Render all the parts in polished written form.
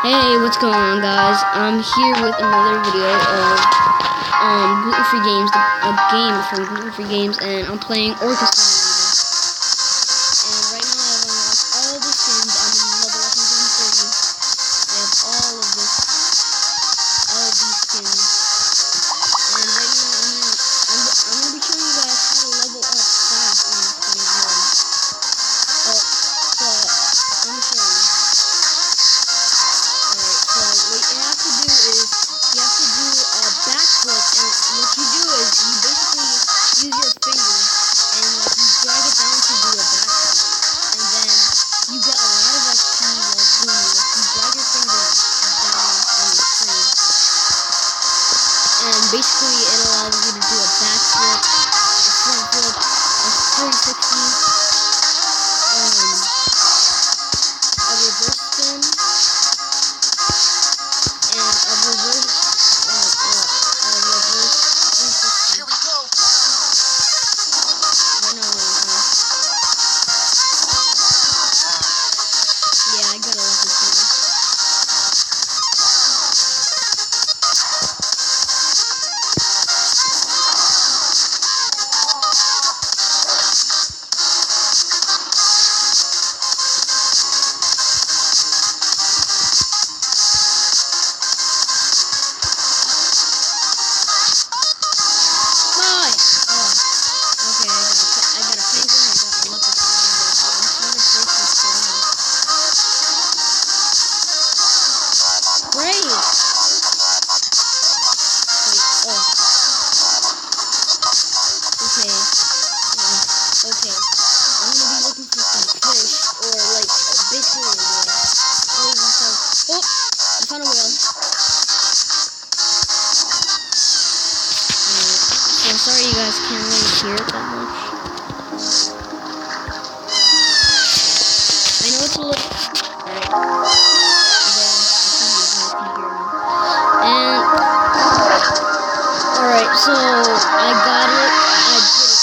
Hey, what's going on, guys? I'm here with another video of Gluten Free Games, a game from Gluten Free Games, and I'm playing Orchestra. And right now I have unlocked all the skins. I'm in level 130. I have all of these skins. And right now I'm gonna be showing you guys how to level up fast in this game as well. I'm gonna show you. What you have to do is you have to do a backflip, and what you do is you basically use your finger and you drag it down to do a backflip, and then you get a lot of XP while doing this. You drag your finger down on the screen, and basically it allows you to do a backflip, a front flip, a 360, a reverse spin. A reverse 360. Here we go. Right now yeah, I gotta let this here. Okay, I'm gonna be looking for some fish, or like, basically a whale. Oh, I found a whale. So I'm sorry you guys can't really hear it that much. I know it's a little... Alright. And... Alright, so I got it. I did it.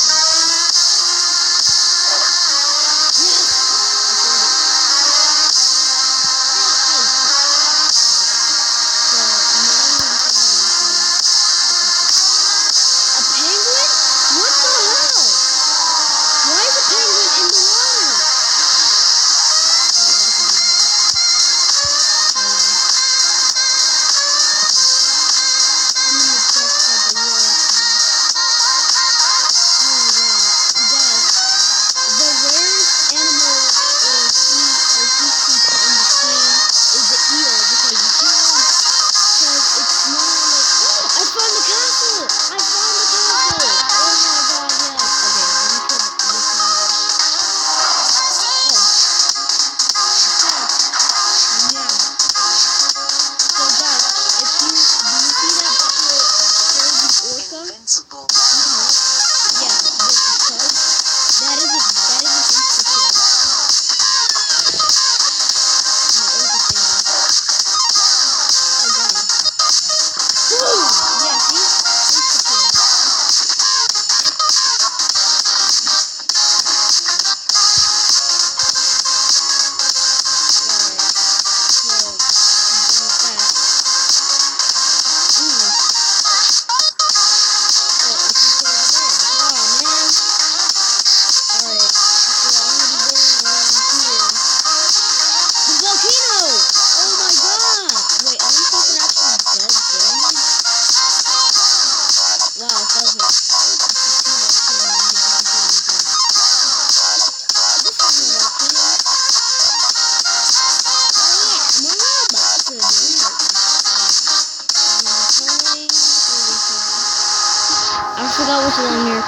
I forgot what's on here.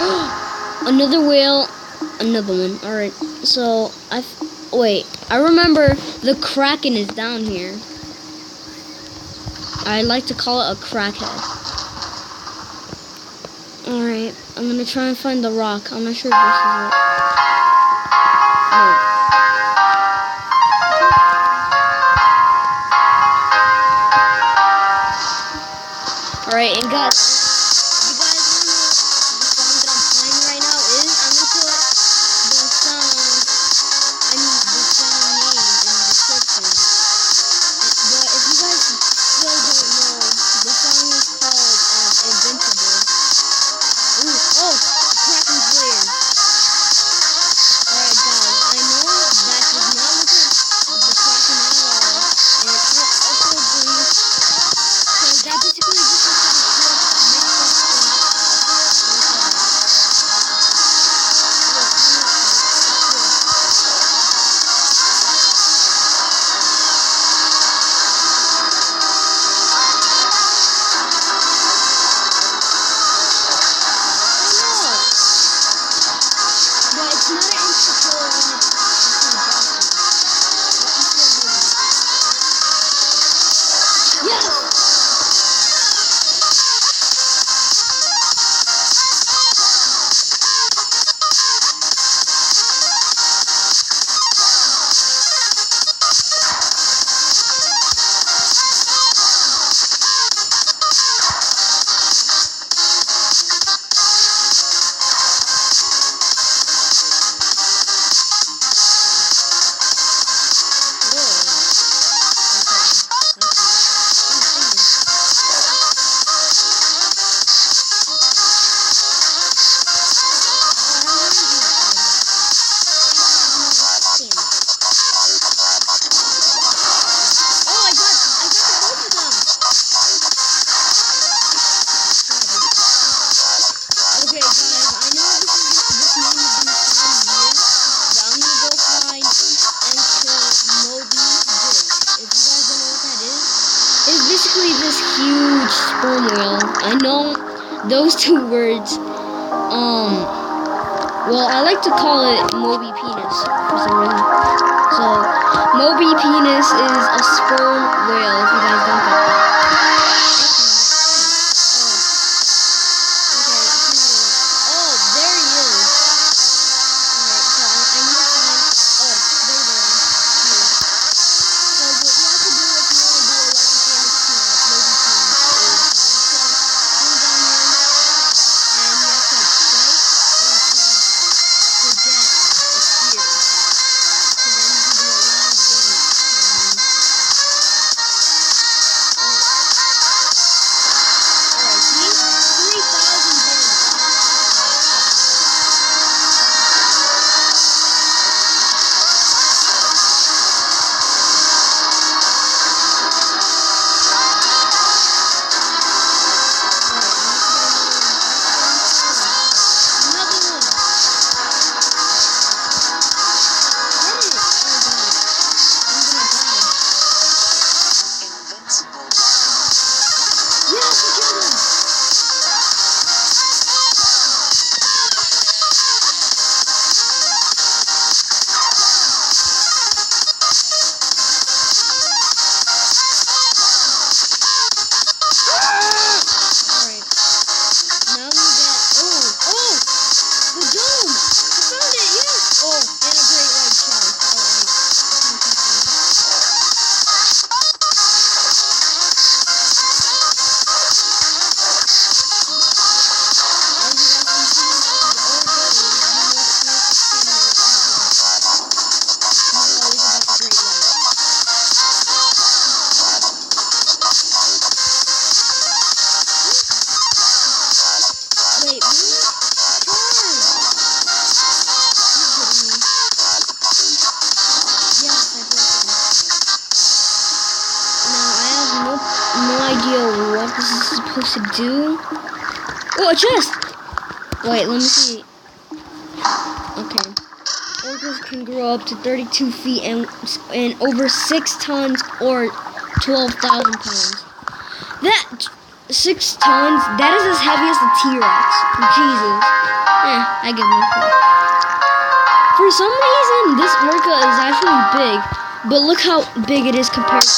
Another whale. Another one. Alright. So, wait. I remember the Kraken is down here. I like to call it a crackhead. Alright. I'm gonna try and find the rock. I'm not sure if this is it. No. Alright, and guys. But if you It's basically this huge sperm whale. I know those two words. Well, I like to call it Moby penis for some reason. So, Moby penis is a sperm whale, if you guys don't get that. Oh, there he is. Alright, so I need to find... Oh, there they are. Here. So, what you have to do if you want to do a live damage to Moby penis is come down here, and you have to bite or forget the spear. So then you can do a lot of damage to him. Alright, see? 3,000 damage. No idea what this is supposed to do. Oh, a chest! Wait, let me see. Okay. Orcas can grow up to 32 feet and over 6 tons or 12,000 pounds. That 6 tons, that is as heavy as the T-Rex. Jesus. I give them that. For some reason, this orca is actually big, but look how big it is compared to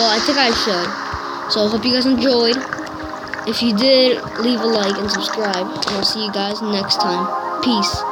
I think I should. So I hope you guys enjoyed. If you did, leave a like and subscribe. And I'll see you guys next time. Peace.